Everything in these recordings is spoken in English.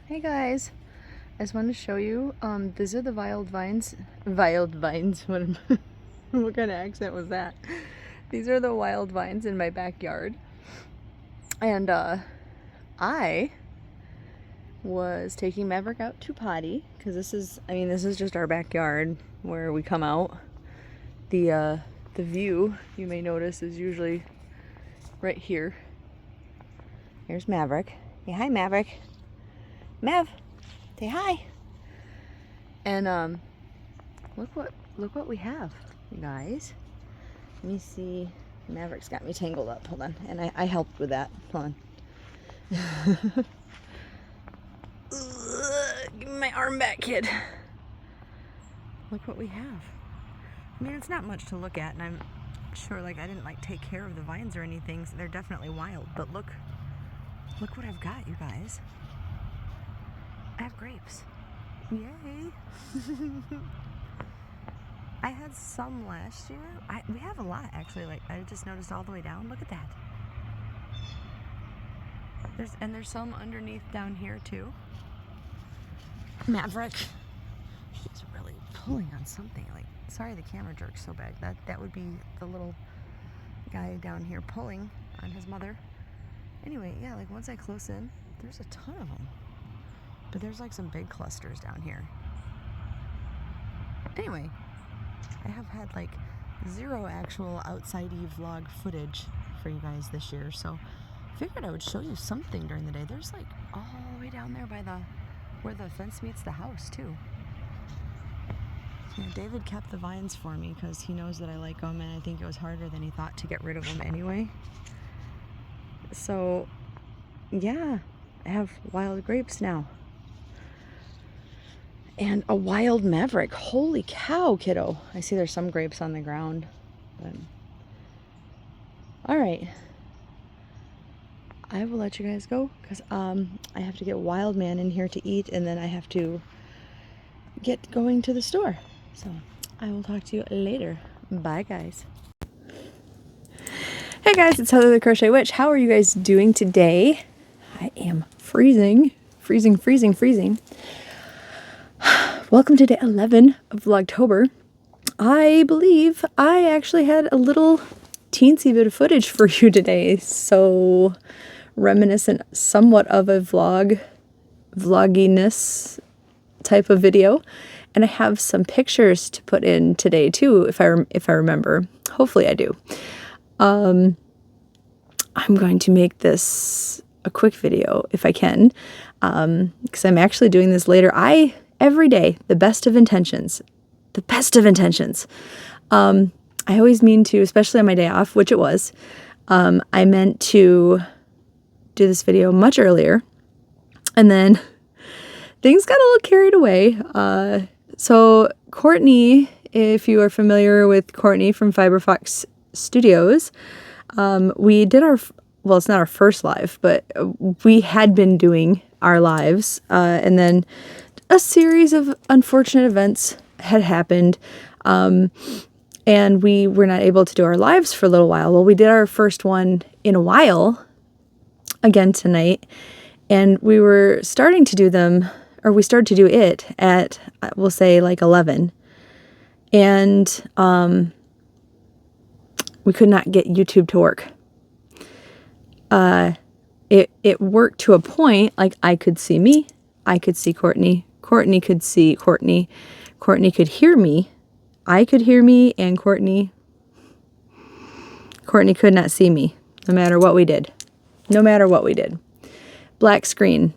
Hey guys, I just wanted to show you, these are the wild vines. Wild vines, what kind of accent was that? These are the wild vines in my backyard. And I was taking Maverick out to potty, because this is just our backyard where we come out. The view, you may notice, is usually right here. Here's Maverick. Say hi, Maverick. Mav, say hi. And look what we have, you guys. Let me see. Maverick's got me tangled up. Hold on. And I helped with that. Hold on. Give me my arm back, kid. Look what we have. I mean, it's not much to look at, and I'm sure, like, I didn't take care of the vines or anything, so they're definitely wild. But look what I've got, you guys. I have grapes. Yay! I had some last year. We have a lot, actually. Like, I just noticed all the way down. Look at that. There's some underneath down here too. Maverick, he's really pulling on something. Like, sorry, the camera jerks so bad. That would be the little guy down here pulling on his mother. Anyway, yeah, like once I close in, there's a ton of them. But there's like some big clusters down here. Anyway, I have had like zero actual outside-y vlog footage for you guys this year, so I figured I would show you something during the day. There's like all the way down there by where the fence meets the house too. Yeah, David kept the vines for me because he knows that I like them, and I think it was harder than he thought to get rid of them anyway. So yeah, I have wild grapes now. And a wild Maverick. Holy cow, kiddo. I see there's some grapes on the ground. But all right. I will let you guys go because I have to get Wild Man in here to eat, and then I have to get going to the store. So I will talk to you later. Bye, guys. Hey guys, it's Heather the Crochet Witch. How are you guys doing today? I am freezing. Freezing. Welcome to day 11 of Vlogtober. I believe I actually had a little teensy bit of footage for you today, so reminiscent somewhat of a vlogginess type of video, and I have some pictures to put in today too, if I remember. Hopefully I do. I'm going to make this a quick video if I can, because I'm actually doing this later. Every day, the best of intentions. I always mean to, especially on my day off, which it was, I meant to do this video much earlier, and then things got a little carried away. So Courtney, if you are familiar with Courtney from Fiberfox Studios, we did well, it's not our first live, but we had been doing our lives, and then a series of unfortunate events had happened, and we were not able to do our lives for a little while. Well, we did our first one in a while again tonight, and we were starting to do them, or we started to do it at, we'll say, like 11, and we could not get YouTube to work. It worked to a point, like I could see me, I could see Courtney, Courtney could see Courtney, Courtney could hear me, I could hear me, and Courtney could not see me, no matter what we did. Black screen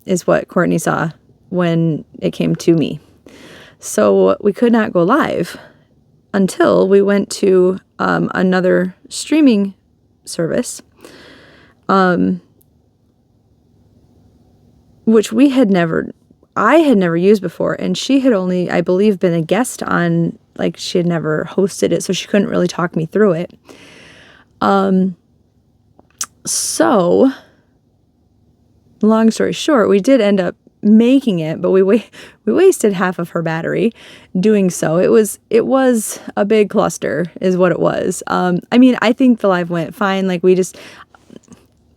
is what Courtney saw when it came to me. So we could not go live until we went to another streaming service, which I had never used before, and she had only, I believe, been a guest on, like, she had never hosted it, so she couldn't really talk me through it. So, long story short, we did end up making it, but we wasted half of her battery doing so. It was a big cluster, is what it was. I mean, I think the live went fine. Like,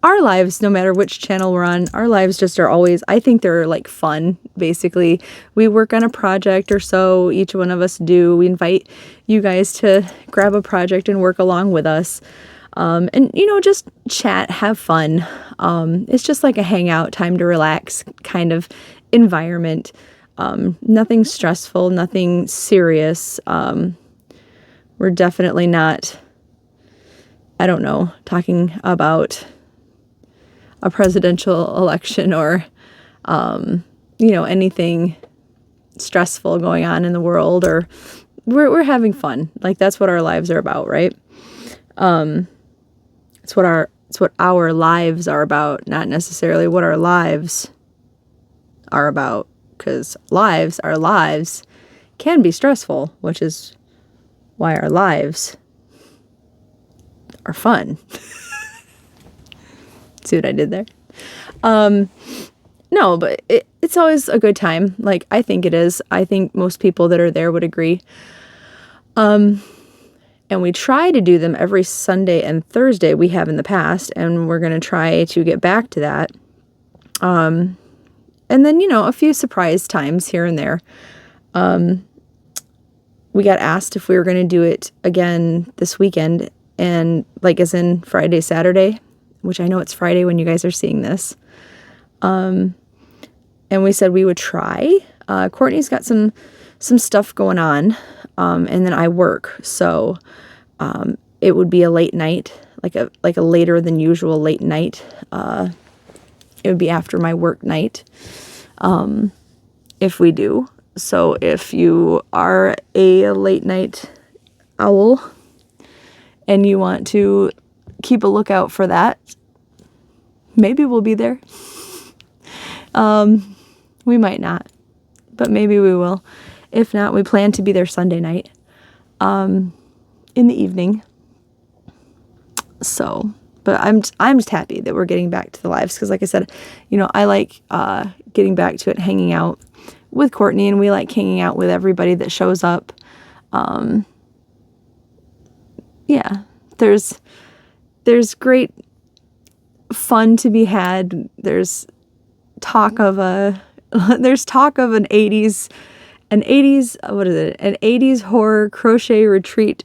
our lives, no matter which channel we're on, our lives just are always, I think they're like fun, basically. We work on a project or so, each one of us do. We invite you guys to grab a project and work along with us. And, you know, just chat, have fun. It's just like a hangout, time to relax kind of environment. Nothing stressful, nothing serious. We're definitely not, I don't know, talking about a presidential election or, you know, anything stressful going on in the world, or we're having fun. Like, that's what our lives are about, right? It's what our lives are about, not necessarily what our lives are about, because our lives can be stressful, which is why our lives are fun. See what I did there? No, but it's always a good time. Like, I think it is. I think most people that are there would agree. And we try to do them every Sunday and Thursday. We have in the past, and we're going to try to get back to that. And then, you know, a few surprise times here and there. We got asked if we were going to do it again this weekend, and like as in Friday, Saturday, which I know it's Friday when you guys are seeing this. And we said we would try. Courtney's got some stuff going on, and then I work, so it would be a late night, like a later than usual late night. It would be after my work night, if we do. So if you are a late night owl and you want to keep a lookout for that, maybe we'll be there. We might not, but maybe we will. If not, we plan to be there Sunday night, in the evening. So, but I'm just happy that we're getting back to the lives, because like I said, you know, I like getting back to it, hanging out with Courtney, and we like hanging out with everybody that shows up. Yeah, there's great fun to be had. There's talk of an 80s, what is it? An 80s horror crochet retreat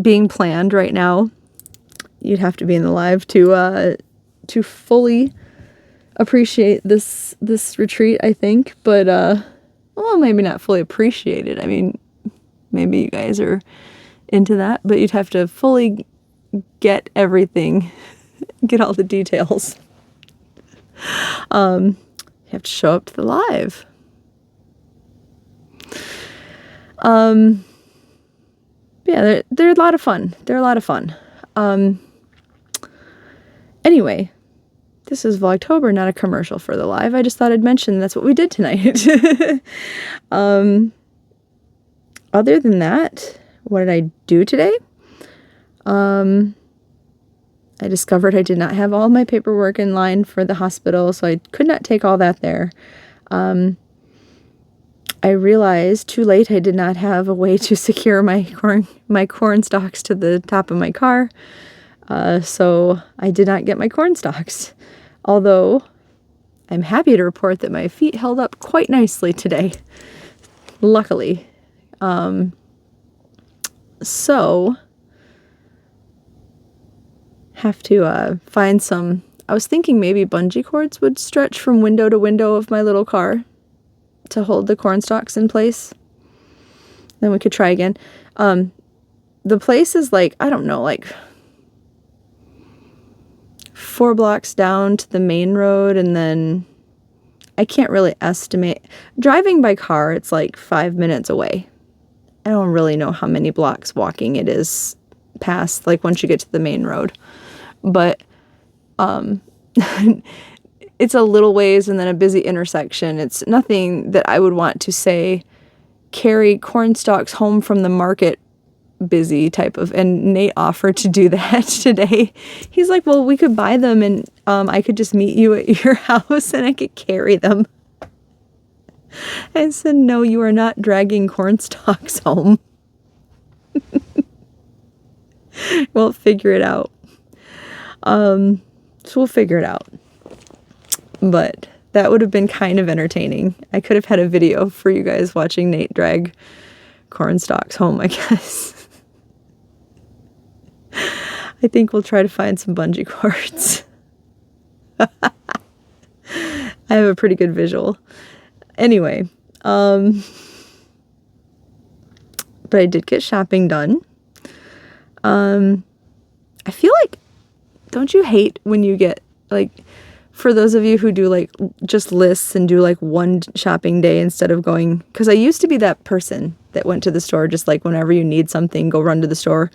being planned right now. You'd have to be in the live to fully appreciate this retreat, I think. But well, maybe not fully appreciate it. I mean, maybe you guys are into that, but you'd have to fully get everything, get all the details. You have to show up to the live. Yeah, they're a lot of fun. They're a lot of fun. Anyway, this is Vlogtober, not a commercial for the live. I just thought I'd mention that's what we did tonight. Other than that, what did I do today? I discovered I did not have all my paperwork in line for the hospital, so I could not take all that there. I realized too late I did not have a way to secure my corn stalks to the top of my car, so I did not get my corn stalks. Although I'm happy to report that my feet held up quite nicely today, luckily. So have to find some. I was thinking maybe bungee cords would stretch from window to window of my little car to hold the corn stalks in place. Then we could try again. The place is like, I don't know, like 4 blocks down to the main road, and then I can't really estimate. Driving by car, it's like 5 minutes away. I don't really know how many blocks walking it is past, like once you get to the main road. But it's a little ways and then a busy intersection. It's nothing that I would want to say carry corn stalks home from the market busy type of, and Nate offered to do that today. He's like, well, we could buy them and I could just meet you at your house and I could carry them. I said, no, you are not dragging corn stalks home. We'll figure it out. So we'll figure it out. But that would have been kind of entertaining. I could have had a video for you guys watching Nate drag corn stalks home, I guess. I think we'll try to find some bungee cords. I have a pretty good visual. Anyway, but I did get shopping done. I feel like, don't you hate when you get, like, for those of you who do, like, just lists and do, like, one shopping day instead of going, because I used to be that person that went to the store just, like, whenever you need something, go run to the store.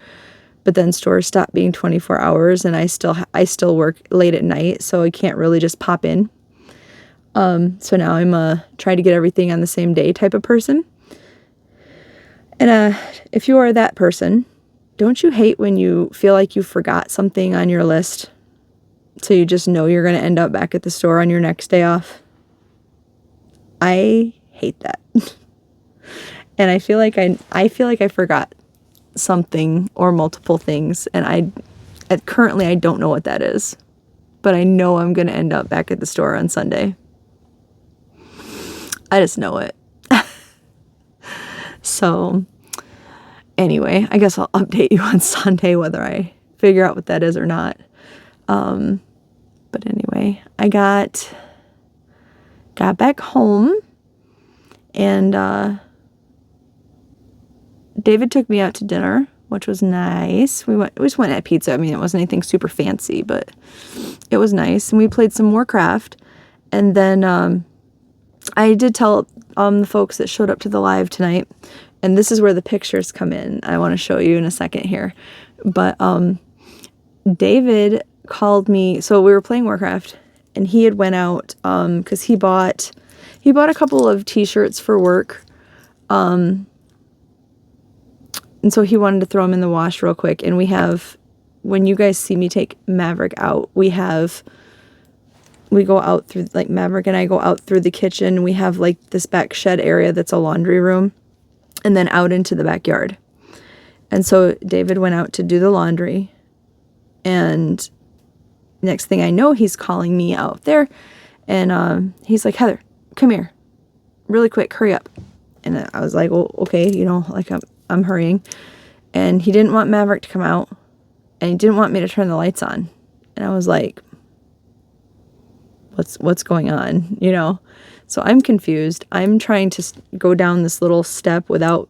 But then stores stopped being 24 hours, and I still work late at night, so I can't really just pop in. So now I'm a try to get everything on the same day type of person. And if you are that person, don't you hate when you feel like you forgot something on your list, so you just know you're going to end up back at the store on your next day off? I hate that. And I feel like I forgot something or multiple things, and currently I don't know what that is, but I know I'm going to end up back at the store on Sunday. I just know it. So anyway, I guess I'll update you on Sunday whether I figure out what that is or not. But anyway, I got back home, and David took me out to dinner, which was nice. We just went at pizza. I mean, it wasn't anything super fancy, but it was nice. And we played some Warcraft. And then I did tell the folks that showed up to the live tonight, and this is where the pictures come in. I want to show you in a second here. But David called me. So we were playing Warcraft, and he had went out because he bought a couple of t-shirts for work. And so he wanted to throw them in the wash real quick. And we have, when you guys see me take Maverick out, we go out through, like, Maverick and I go out through the kitchen. We have, like, this back shed area that's a laundry room, and then out into the backyard. And so David went out to do the laundry, and next thing I know, he's calling me out there, and he's like, Heather, come here, really quick, hurry up. And I was like, well, okay, like I'm hurrying. And he didn't want Maverick to come out, and he didn't want me to turn the lights on. And I was like, what's going on, So I'm confused. I'm trying to go down this little step without,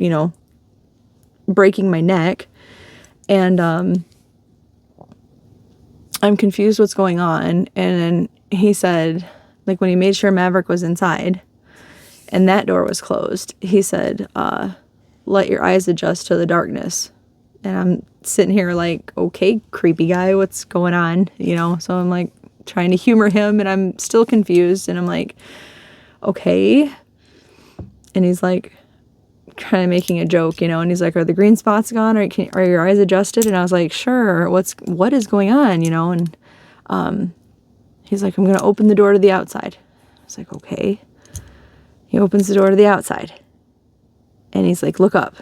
breaking my neck. And I'm confused what's going on. And then he said, like, when he made sure Maverick was inside and that door was closed, he said, let your eyes adjust to the darkness. And I'm sitting here like, okay, creepy guy, what's going on? So I'm like trying to humor him, and I'm still confused, and I'm like, okay. And he's like kind of making a joke, and he's like, are the green spots gone? Are your eyes adjusted? And I was like, sure. What is going on? And he's like, I'm going to open the door to the outside. I was like, okay. He opens the door to the outside, and he's like, look up.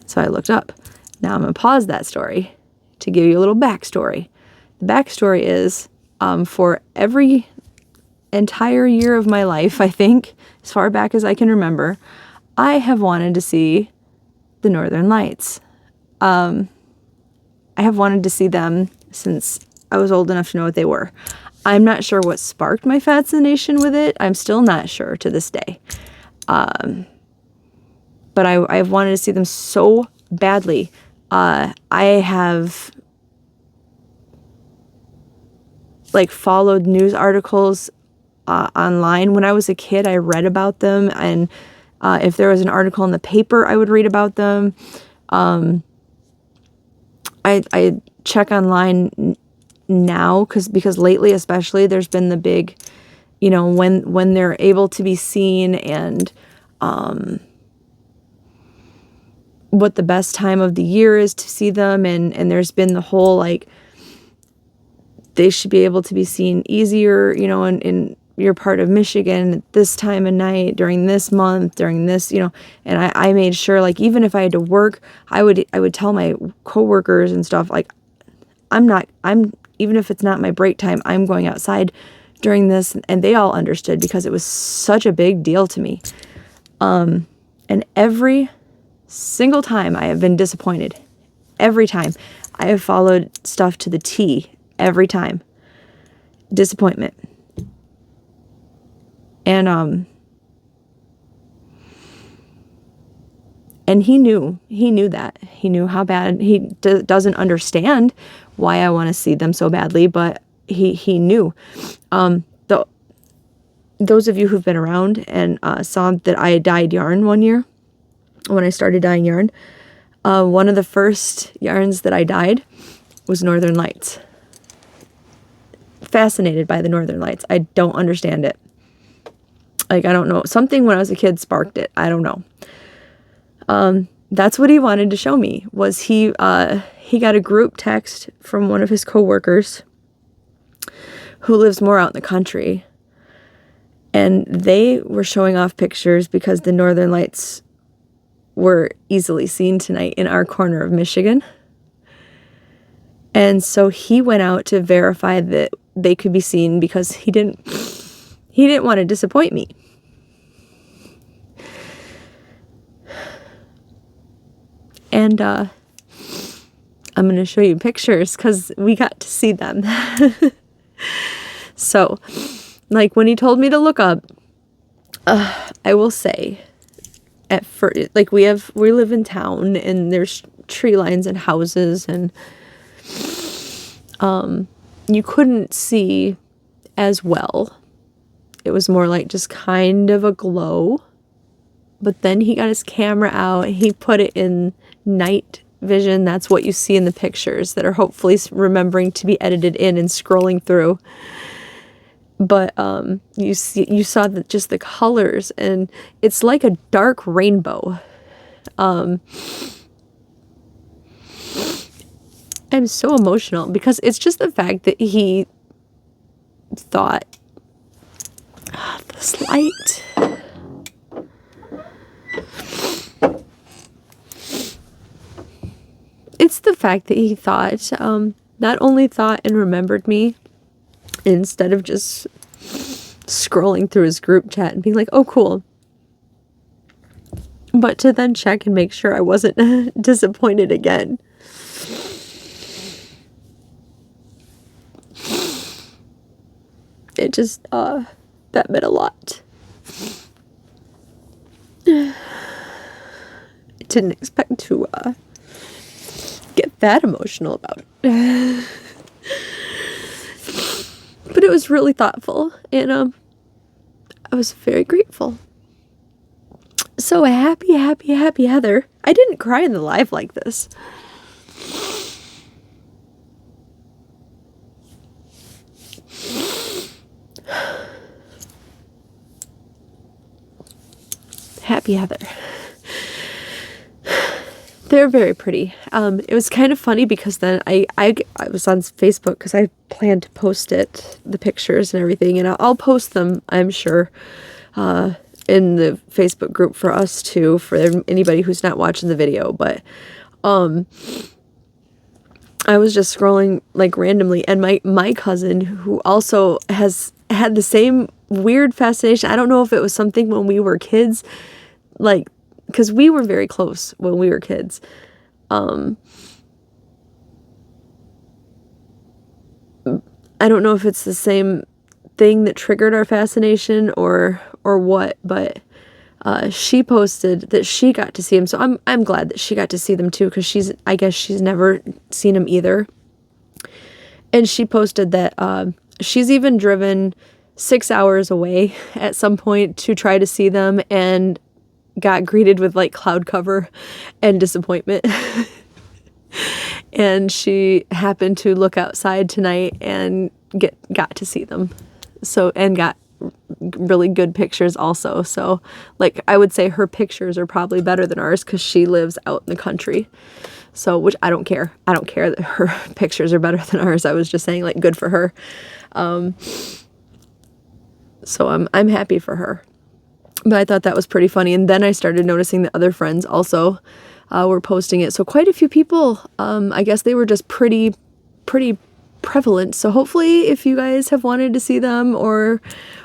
So I looked up. Now I'm going to pause that story to give you a little backstory. The backstory is, for every entire year of my life, I think, as far back as I can remember, I have wanted to see the Northern Lights. I have wanted to see them since I was old enough to know what they were. I'm not sure what sparked my fascination with it. I'm still not sure to this day. But I've wanted to see them so badly. I have followed news articles online. When I was a kid, I read about them, and if there was an article in the paper, I would read about them. I check online now because lately, especially, there's been the big, when they're able to be seen, and what the best time of the year is to see them, and there's been the whole they should be able to be seen easier, in your part of Michigan at this time of night, during this month, during this, and I made sure, even if I had to work, I would tell my coworkers and stuff, I'm even if it's not my break time, I'm going outside during this. And they all understood because it was such a big deal to me. And every single time I have been disappointed. Every time. I have followed stuff to the T. Every time. Disappointment. And he knew that. He knew how bad. He doesn't understand why I want to see them so badly, but he knew. Those of you who've been around and saw that I dyed yarn one year, when I started dyeing yarn, one of the first yarns that I dyed was Northern Lights. Fascinated by the Northern Lights. I don't understand it. Like, I don't know. Something when I was a kid sparked it. I don't know. That's what he wanted to show me, was he got a group text from one of his coworkers who lives more out in the country. And they were showing off pictures because the Northern Lights were easily seen tonight in our corner of Michigan. And so he went out to verify that they could be seen because he didn't want to disappoint me. And I'm going to show you pictures because we got to see them. So, like, when he told me to look up, I will say, at first, like, we live in town and there's tree lines and houses, and you couldn't see as well. It was more like just kind of a glow. But then he got his camera out, he put it in night vision. That's what you see in the pictures that are hopefully remembering to be edited in and scrolling through. But you saw just the colors, and it's like a dark rainbow. I'm so emotional because it's just the fact that he thought, this light. It's the fact that he thought, not only thought and remembered me, instead of just scrolling through his group chat and being like, oh, cool. But to then check and make sure I wasn't disappointed again. It just, that meant a lot. I didn't expect to, get that emotional about it. But it was really thoughtful, and I was very grateful. So happy Heather. I didn't cry in the live like this. Happy Heather. They're very pretty. It was kind of funny because then I was on Facebook because I planned to post the pictures and everything, and I'll post them, I'm sure, in the Facebook group for us too, for anybody who's not watching the video. But I was just scrolling like randomly, and my cousin, who also has had the same weird fascination. I don't know if it was something when we were kids, like, because we were very close when we were kids. I don't know if it's the same thing that triggered our fascination or what, but she posted that she got to see him. So I'm glad that she got to see them too, because I guess she's never seen him either. And she posted that she's even driven 6 hours away at some point to try to see them, and got greeted with like cloud cover and disappointment. And she happened to look outside tonight and got to see them. So, and got really good pictures also. So, like, I would say her pictures are probably better than ours because she lives out in the country. So, which I don't care. I don't care that her pictures are better than ours. I was just saying, like, good for her. So I'm happy for her. But I thought that was pretty funny. And then I started noticing that other friends also were posting it. So quite a few people, I guess they were just pretty prevalent. So hopefully if you guys have wanted to see them or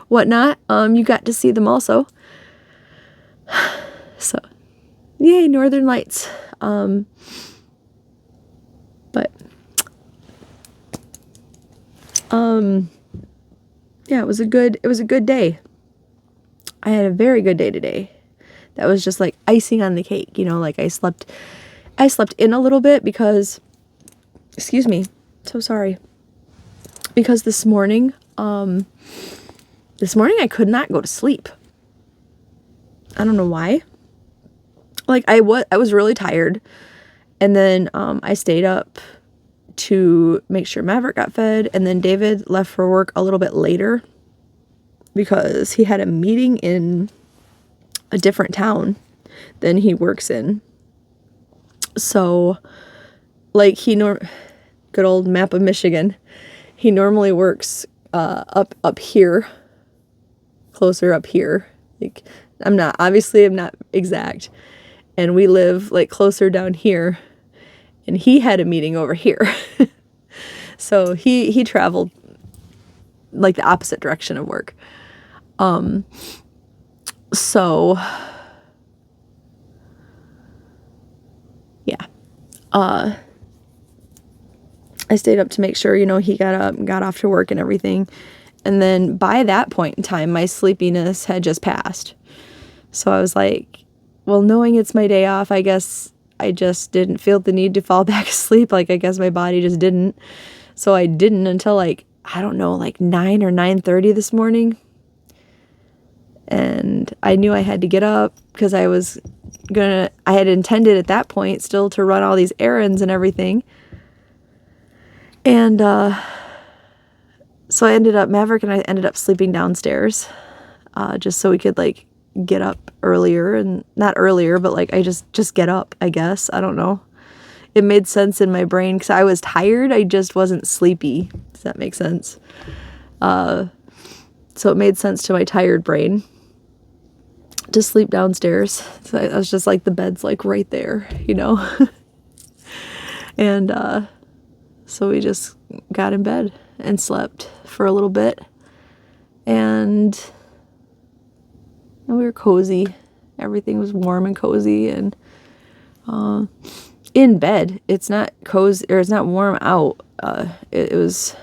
whatnot, you got to see them also. So yay, Northern Lights. But yeah, it was a good day. I had a very good day today. That was just like icing on the cake, you know, like I slept in a little bit because, excuse me, so sorry. Because this morning I could not go to sleep. I don't know why. Like I was really tired, and then I stayed up to make sure Maverick got fed, and then David left for work a little bit later because he had a meeting in a different town than he works in. So like good old map of Michigan, he normally works up here, closer up here. Like I'm not exact, and we live like closer down here, and he had a meeting over here. So he traveled like the opposite direction of work. So yeah. I stayed up to make sure, you know, he got up and got off to work and everything. And then by that point in time, my sleepiness had just passed. So I was like, well, knowing it's my day off, I guess I just didn't feel the need to fall back asleep. Like, I guess my body just didn't. So I didn't until like, I don't know, like 9 or 9:30 this morning. And I knew I had to get up because I had intended at that point still to run all these errands and everything. And so Maverick and I ended up sleeping downstairs just so we could like get up earlier, and not earlier, but like I just get up, I guess. I don't know. It made sense in my brain because I was tired. I just wasn't sleepy. Does that make sense? So it made sense to my tired brain to sleep downstairs. So I was just like, the bed's like right there, you know? And so we just got in bed and slept for a little bit. And we were cozy. Everything was warm and cozy. And in bed, it's not cozy, or it's not warm out. It was,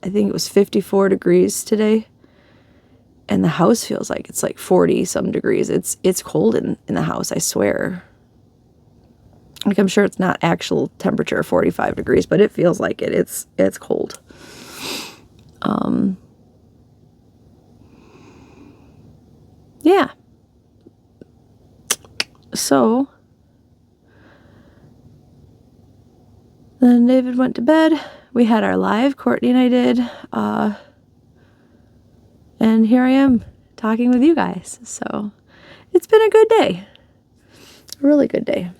I think it was 54 degrees today. And the house feels like it's like 40 some degrees. It's cold in the house, I swear. Like, I'm sure it's not actual temperature 45 degrees, but it feels like it. It's cold. Yeah. So then David went to bed. We had our live, Courtney and I did. And here I am talking with you guys. So it's been a good day. A really good day.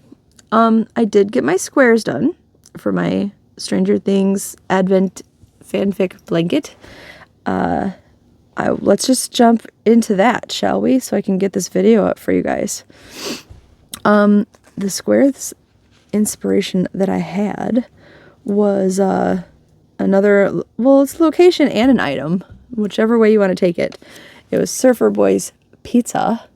I did get my squares done for my Stranger Things Advent fanfic blanket. Let's just jump into that, shall we? So I can get this video up for you guys. The squares inspiration that I had was it's location and an item, whichever way you want to take it. It was Surfer Boys Pizza.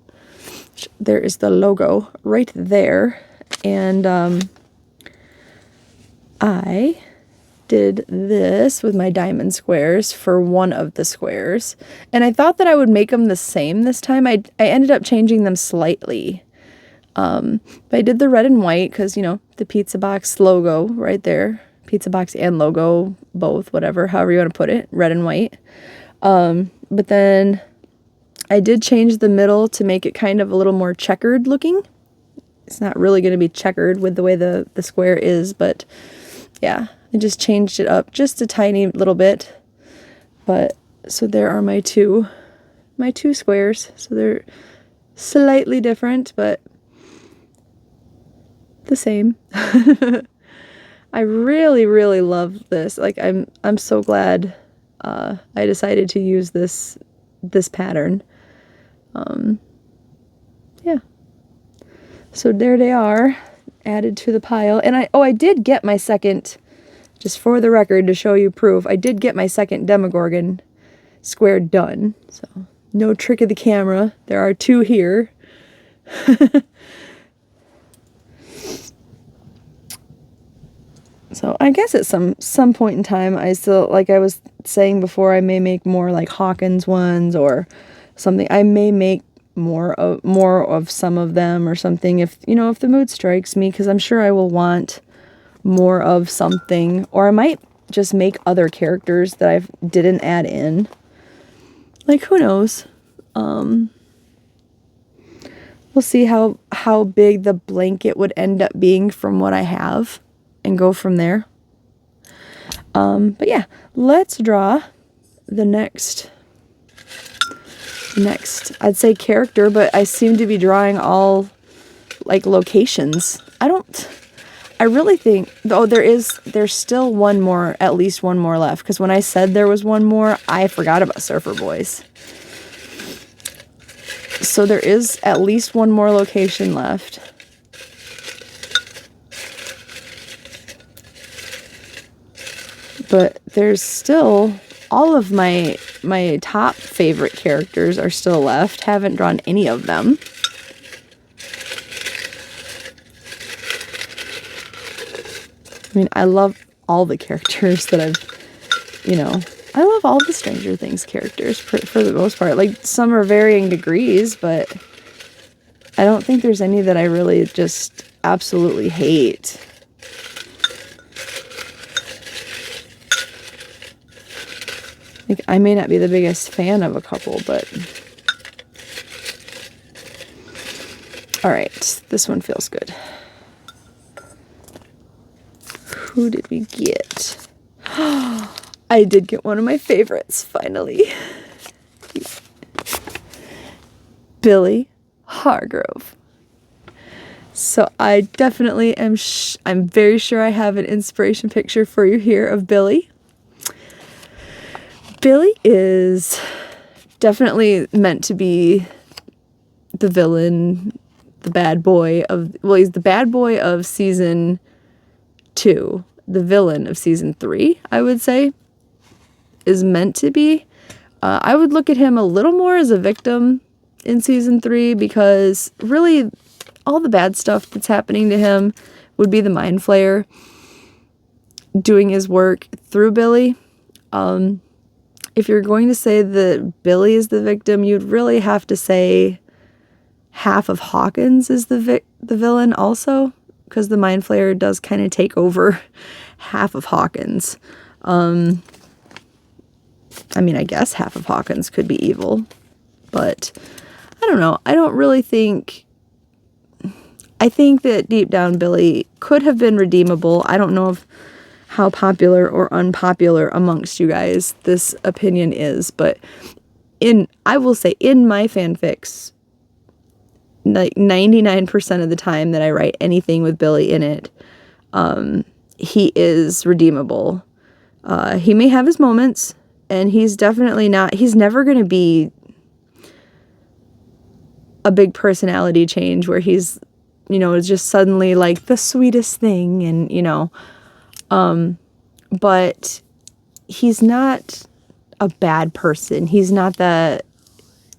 There is the logo right there. And I did this with my diamond squares for one of the squares. And I thought that I would make them the same this time. I ended up changing them slightly. But I did the red and white because, you know, the pizza box logo right there. Pizza box and logo, both, whatever, however you want to put it, red and white. But then I did change the middle to make it kind of a little more checkered looking. It's not really going to be checkered with the way the square is, but yeah, I just changed it up just a tiny little bit. But so there are my two squares. So they're slightly different, but the same. I really, really love this. Like, I'm so glad I decided to use this pattern. Yeah. So there they are, added to the pile. And I did get my second just for the record, to show you proof, I did get my second Demogorgon square done. So no trick of the camera. There are 2 here. So I guess at some point in time, I still, like I was saying before, I may make more like Hawkins ones or something. I may make more of some of them or something if, you know, if the mood strikes me, because I'm sure I will want more of something. Or I might just make other characters that I didn't add in. Like, who knows? We'll see how big the blanket would end up being from what I have, and go from there. But yeah, let's draw the next, I'd say character, but I seem to be drawing all like locations. I really think, oh, there's still one more, at least one more left, because when I said there was one more, I forgot about Surfer Boys. So there is at least one more location left. But there's still, all of my top favorite characters are still left. Haven't drawn any of them. I mean, I love all the characters that I love all the Stranger Things characters for the most part. Like, some are varying degrees, but I don't think there's any that I really just absolutely hate. Like, I may not be the biggest fan of a couple, but... Alright, this one feels good. Who did we get? I did get one of my favorites, finally. Billy Hargrove. So I definitely am, I'm very sure I have an inspiration picture for you here of Billy. Billy is definitely meant to be the villain, the bad boy of, well, he's the bad boy of season 2, the villain of season 3, I would say, is meant to be. I would look at him a little more as a victim in season 3, because really all the bad stuff that's happening to him would be the Mind Flayer doing his work through Billy. If you're going to say that Billy is the victim, you'd really have to say half of Hawkins is the villain also, because the Mind Flayer does kind of take over half of Hawkins. I mean, I guess half of Hawkins could be evil, but I don't know. I don't really think... I think that deep down Billy could have been redeemable. I don't know if how popular or unpopular amongst you guys this opinion is, but I will say in my fanfics, like 99% of the time that I write anything with Billy in it, he is redeemable. He may have his moments, and he's definitely not, he's never going to be a big personality change where he's, it's just suddenly like the sweetest thing, and, but he's not a bad person. He's not the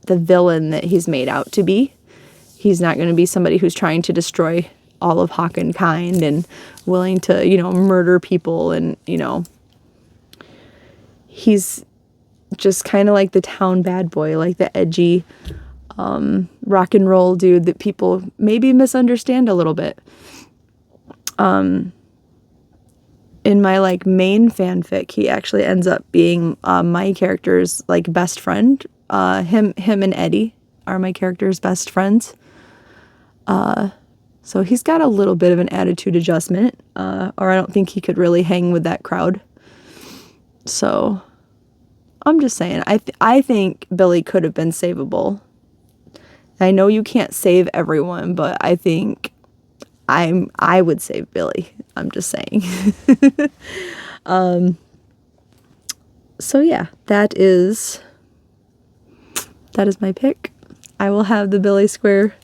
villain that he's made out to be. He's not going to be somebody who's trying to destroy all of Hawkenkind and willing to, murder people, and, he's just kind of like the town bad boy, like the edgy rock and roll dude that people maybe misunderstand a little bit. In my main fanfic, he actually ends up being my character's best friend. Him and Eddie are my character's best friends. So he's got a little bit of an attitude adjustment, or I don't think he could really hang with that crowd. So I'm just saying, I think Billy could have been savable. I know you can't save everyone, but I think I would save Billy. I'm just saying. So yeah, that is my pick. I will have the Billy square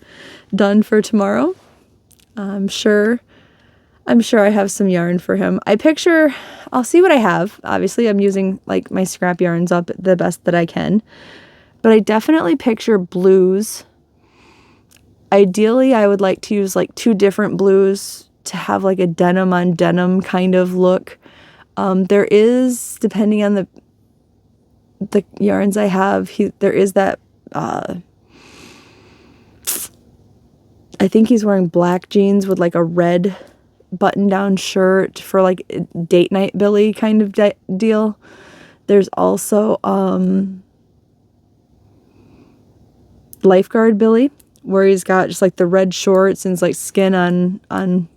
done for tomorrow. I'm sure I have some yarn for him. I picture I'll see what I have. Obviously, I'm using like my scrap yarns up the best that I can. But I definitely picture blues. Ideally, I would like to use like 2 different blues to have like a denim on denim kind of look. There is, depending on the yarns I have, there is that, I think he's wearing black jeans with like a red button-down shirt for like date night Billy kind of deal. There's also lifeguard Billy, where he's got just like the red shorts and it's like skin on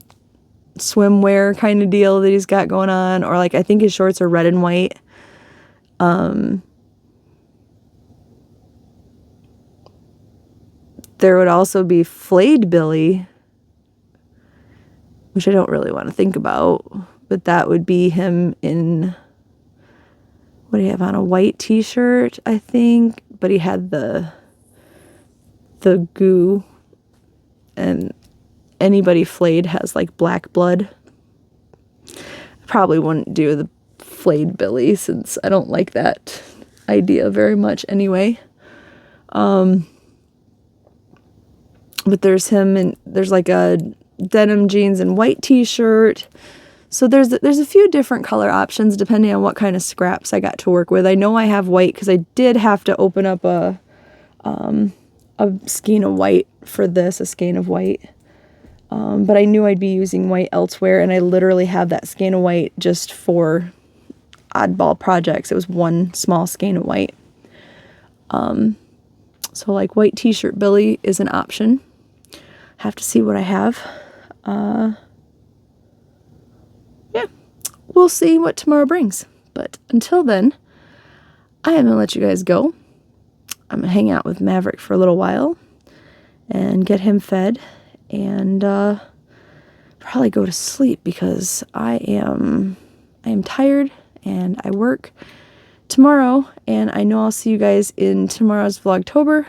swimwear kind of deal that he's got going on, or like I think his shorts are red and white. There would also be flayed Billy, which I don't really want to think about, but that would be him in, what do you have on, a white t-shirt, I think, but he had the goo, and anybody flayed has like black blood. I probably wouldn't do the flayed Billy since I don't like that idea very much anyway. But there's him, and there's like a denim jeans and white t-shirt. So there's a few different color options depending on what kind of scraps I got to work with. I know I have white because I did have to open up a skein of white for this, a skein of white. But I knew I'd be using white elsewhere, and I literally have that skein of white just for oddball projects. It was one small skein of white. So like white t-shirt Billy is an option. Have to see what I have. Yeah, we'll see what tomorrow brings. But until then, I am going to let you guys go. I'm going to hang out with Maverick for a little while and get him fed, and probably go to sleep because I am tired and I work tomorrow, and I know I'll see you guys in tomorrow's Vlogtober,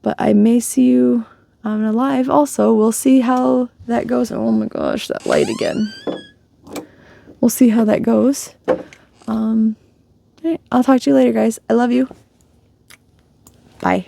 but I may see you on a live also. We'll see how that goes. Oh my gosh, that light again. We'll see how that goes. All right, I'll talk to you later, guys. I love you. Bye.